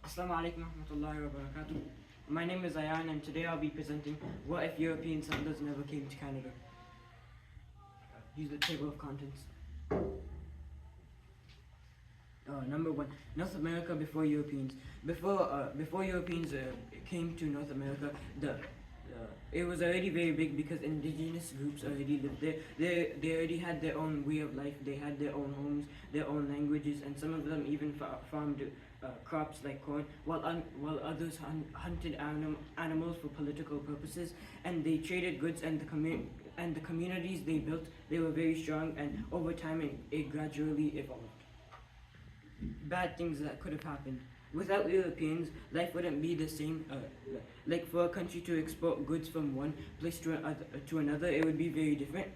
Assalamu alaikum warahmatullahi wabarakatuh. My name is Ayan and today I'll be presenting what if European settlers never came to Canada. Use the table of contents. Number one, North America before Europeans. Before Europeans came to North America, it was already very big because indigenous groups already lived there. They already had their own way of life. They had their own homes, their own languages, and some of them even farmed crops like corn, while others hunted animals for political purposes, and they traded goods. And the communities they built, they were very strong, and over time it gradually evolved. Bad things that could have happened. Without Europeans, life wouldn't be the same. Like for a country to export goods from one place to another, it would be very different.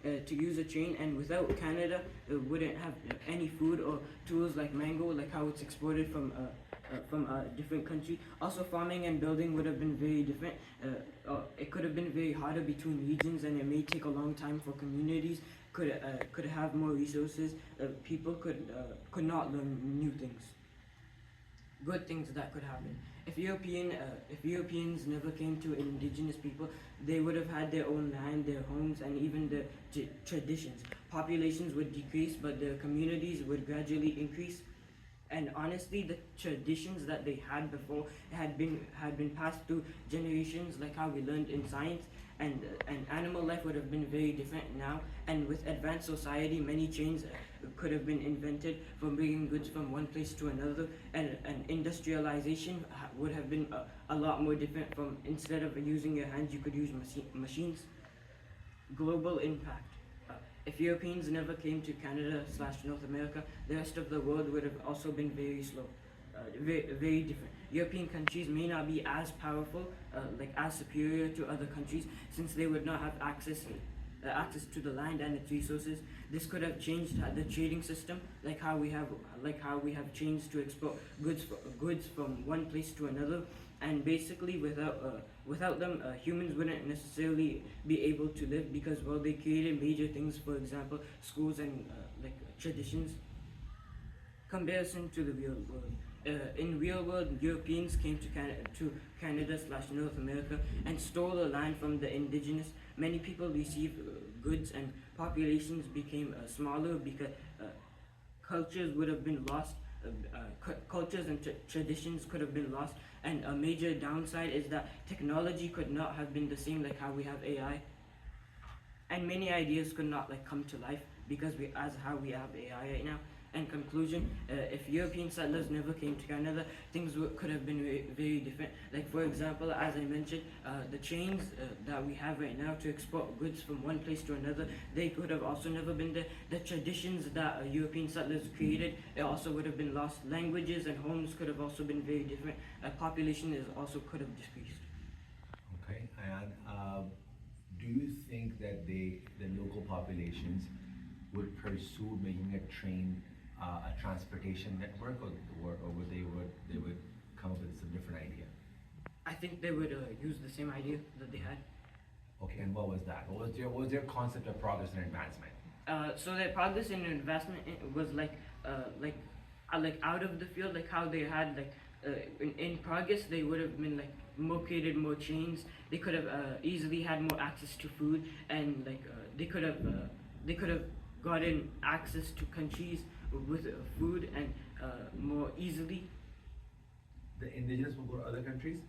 To use a train, and without Canada, it wouldn't have any food or tools like mango, like how it's exported from a different country. Also, farming and building would have been very different. It could have been very harder between regions, and it may take a long time for communities could have more resources. People could not learn new things. Good things that could happen. If Europeans never came to indigenous people, they would have had their own land, their homes, and even their traditions. Populations would decrease, but their communities would gradually increase. And honestly, the traditions that they had before had been passed through generations, like how we learned in science. And animal life would have been very different now. And with advanced society, many chains could have been invented for bringing goods from one place to another. And industrialization would have been a lot more different. From instead of using your hands, you could use machines. Global impact. If Europeans never came to Canada/North America, the rest of the world would have also been very slow, very different. European countries may not be as powerful, as superior to other countries, since they would not have access to the land and its resources. This could have changed the trading system, like how we have changed to export goods from one place to another. And basically, without them, humans wouldn't necessarily be able to live, because they created major things. For example, schools and traditions. Comparison to the real world. In real world, Europeans came to Canada/North America and stole the land from the indigenous. Many people received goods, and populations became smaller because cultures would have been lost. Cultures and traditions could have been lost. And a major downside is that technology could not have been the same, like how we have AI. And many ideas could not come to life because we have AI right now. And conclusion, if European settlers never came to Canada, things could have been very different. Like for example, as I mentioned, the chains that we have right now to export goods from one place to another, they could have also never been there. The traditions that European settlers created, it also would have been lost. Languages and homes could have also been very different. Population also could have decreased. Okay, and do you think that the local populations would pursue making a train a transportation network, or they would come up with some different idea? I think they would use the same idea that they had. Okay, and what was that? What was their concept of progress and advancement? So their progress and investment was like out of the field, like how they had in progress they would have been created more chains. They could have easily had more access to food, and they could have gotten access to countries with food and more easily. The indigenous will go to other countries?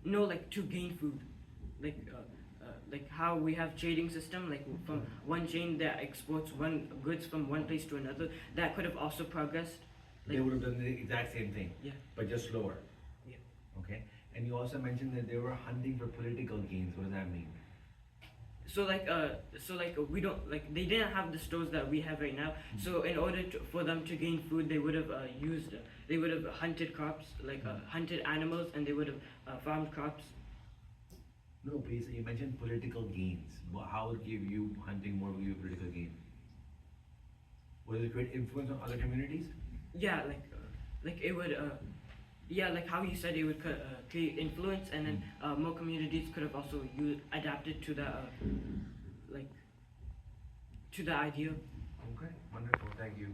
No, to gain food, like how we have trading system, from one chain that exports goods from one place to another. That could have also progressed. They would have done the exact same thing. Yeah. But just slower. Yeah. Okay. And you also mentioned that they were hunting for political gains. What does that mean? So we don't they didn't have the stores that we have right now. So in order for them to gain food, they would have they would have hunted crops, hunted animals, and they would have farmed crops. No, please. You mentioned political gains. How would give you hunting more give you political gain? Would it create influence on other communities? Yeah, it would. Yeah, like how you said, it would create influence, and then more communities could have also adapted to the to the idea. Okay, wonderful. Thank you.